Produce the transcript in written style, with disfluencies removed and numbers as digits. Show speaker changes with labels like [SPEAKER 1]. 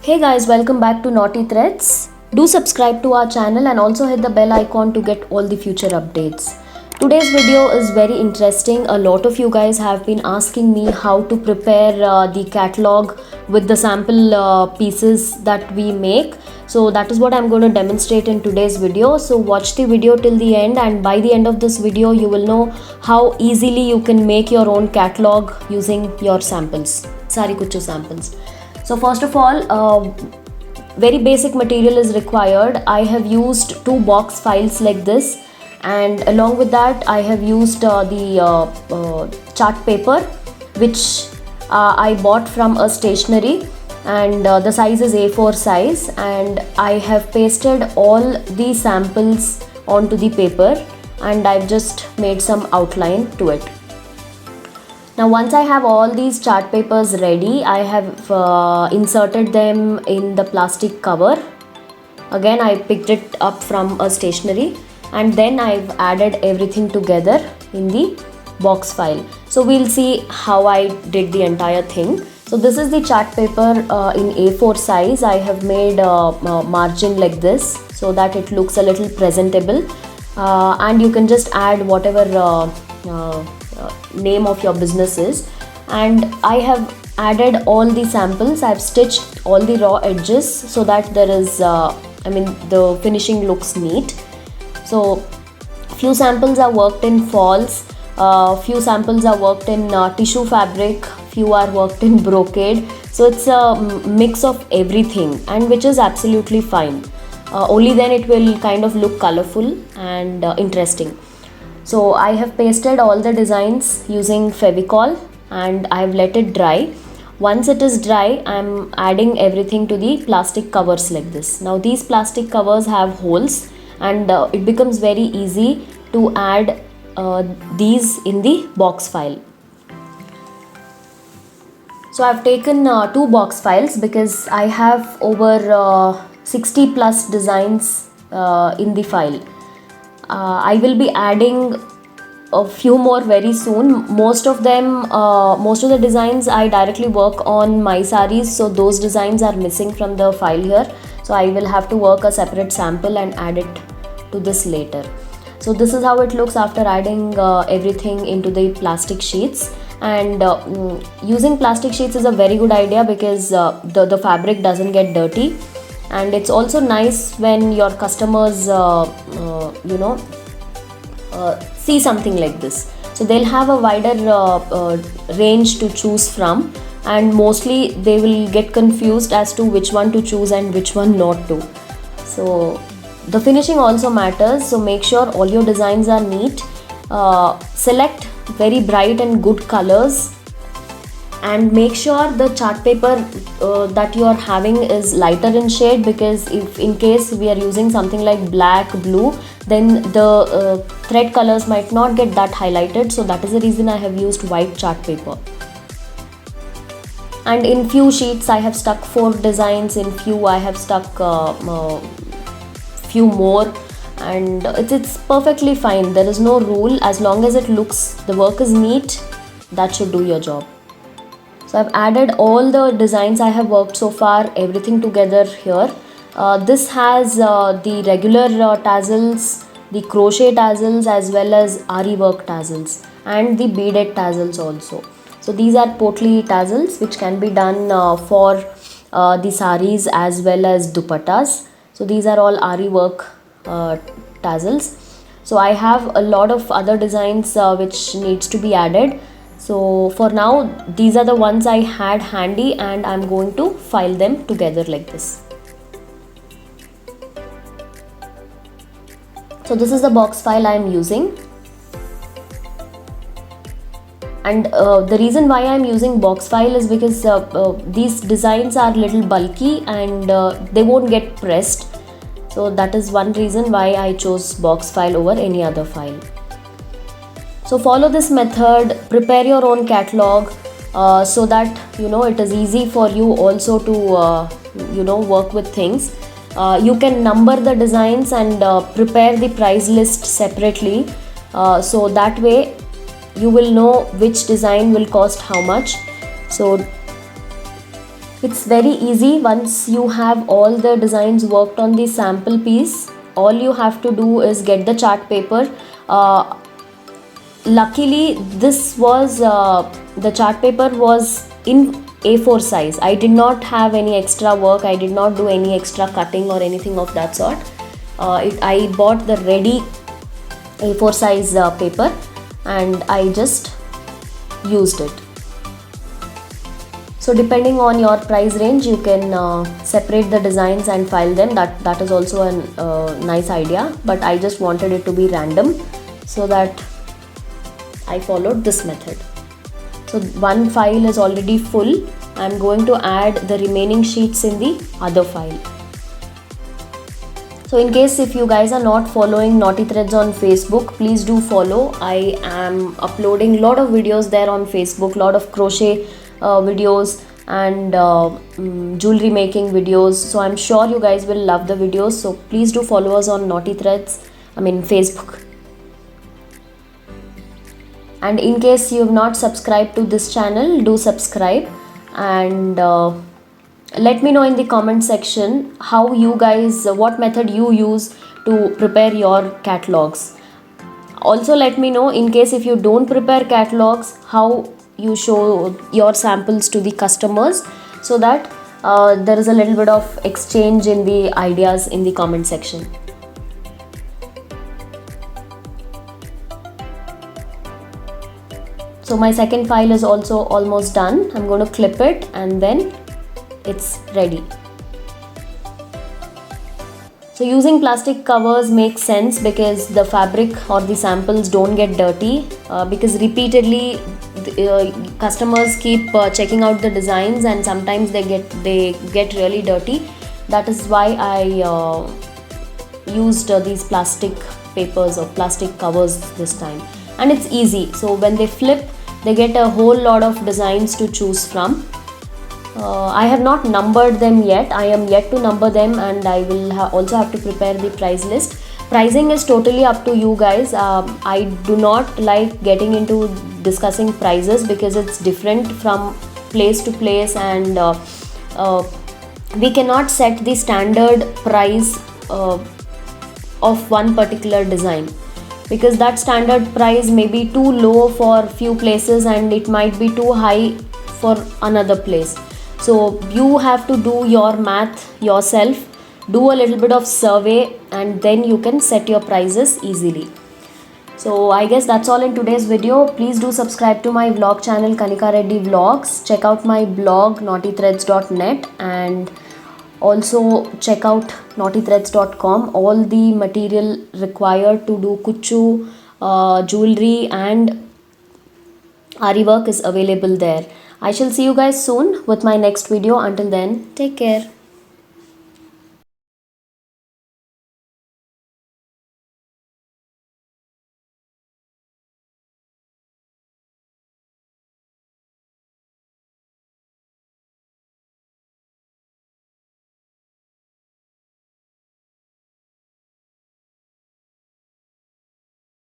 [SPEAKER 1] Hey guys, welcome back to Knotty Threads. Do subscribe to our channel and also hit the bell icon to get all the future updates. Today's video is very interesting. A lot of you guys have been asking me how to prepare the catalog with the sample pieces that we make. So that is what I'm going to demonstrate in today's video. So watch the video till the end, and by the end of this video you will know how easily you can make your own catalog using your samples, Saree Kuchu samples. So first of all, very basic material is required. I have used 2 box files like this, and along with that I have used the chart paper which I bought from a stationery, and the size is A4 size, and I have pasted all the samples onto the paper and I've just made some outline to it. Now once I have all these chart papers ready, I have inserted them in the plastic cover. Again, I picked it up from a stationery, and then I've added everything together in the box file. So we'll see how I did the entire thing. So this is the chart paper in A4 size. I have made a margin like this so that it looks a little presentable, and you can just add whatever name of your business is. And I have added all the samples. I've stitched all the raw edges so that there is the finishing looks neat. So few samples are worked in falls, few samples are worked in tissue fabric, few are worked in brocade. So it's a mix of everything, and which is absolutely fine. Only then it will kind of look colorful and interesting. So I have pasted all the designs using Fevicol and I have let it dry. Once it is dry, I am adding everything to the plastic covers like this. Now these plastic covers have holes, and it becomes very easy to add these in the box file. So I've taken 2 box files because I have over 60 plus designs in the file. I will be adding a few more very soon. Most of the designs I directly work on my sarees, so those designs are missing from the file here. So I will have to work a separate sample and add it to this later. So this is how it looks after adding everything into the plastic sheets. And using plastic sheets is a very good idea because the fabric doesn't get dirty. And it's also nice when your customers see something like this. So they'll have a wider range to choose from, and mostly they will get confused as to which one to choose and which one not to. So the finishing also matters, so make sure all your designs are neat. Select very bright and good colors, and make sure the chart paper that you are having is lighter in shade, because if in case we are using something like black, blue, then the thread colors might not get that highlighted. So that is the reason I have used white chart paper. And in few sheets I have stuck 4 designs, in few I have stuck few more, and it's perfectly fine. There is no rule. As long as it looks, the work is neat, that should do your job. So I've added all the designs I have worked so far, everything together here. This has the regular tassels, the crochet tassels, as well as Ari work tassels, and the beaded tassels also. So these are potli tassels which can be done for the sarees as well as dupattas. So these are all Ari work tassels. So I have a lot of other designs which needs to be added. So for now, these are the ones I had handy, and I'm going to file them together like this. So this is the box file I am using. And the reason why I am using box file is because these designs are little bulky and they won't get pressed. So that is one reason why I chose box file over any other file. So follow this method, prepare your own catalog so that it is easy for you also to work with things. You can number the designs and prepare the price list separately, so that way you will know which design will cost how much. So It's very easy. Once you have all the designs worked on the sample piece, all you have to do is get the chart paper. Luckily this was the chart paper was in A4 size. I did not have any extra work, I did not do any extra cutting or anything of that sort. I bought the Reddy A4 size paper and I just used it. So depending on your price range, you can separate the designs and file them. That is also a nice idea, but I just wanted it to be random, so that I followed this method. So one file is already full. I am going to add the remaining sheets in the other file. So in case if you guys are not following Knotty Threadz on Facebook, please do follow. I am uploading a lot of videos there on Facebook, lot of crochet videos and jewelry making videos. So I'm sure you guys will love the videos. So please do follow us on Knotty Threadz, Facebook. And in case you have not subscribed to this channel, do subscribe and let me know in the comment section how you guys, what method you use to prepare your catalogs. Also let me know in case if you don't prepare catalogs, how you show your samples to the customers, so that there is a little bit of exchange in the ideas in the comment section. So my second file is also almost done. I'm going to clip it and then it's ready. So using plastic covers makes sense because the fabric or the samples don't get dirty, because repeatedly customers keep checking out the designs and sometimes they get really dirty. That is why I used these plastic papers or plastic covers this time, and it's easy. So when they flip, they get a whole lot of designs to choose from. I have not numbered them yet. I am yet to number them, and I will also have to prepare the price list. Pricing is totally up to you guys. I do not like getting into discussing prices because it's different from place to place, and we cannot set the standard price of one particular design, because that standard price may be too low for few places and it might be too high for another place. So you have to do your math yourself, do a little bit of survey, and then you can set your prices easily. So I guess that's all in today's video. Please do subscribe to my vlog channel Kanika Reddy Vlogs. Check out my blog knottythreads.net and also check out knottythreads.com. All the material required to do kuchu, jewelry and ari work is available there. I shall see you guys soon with my next video. Until then, take care.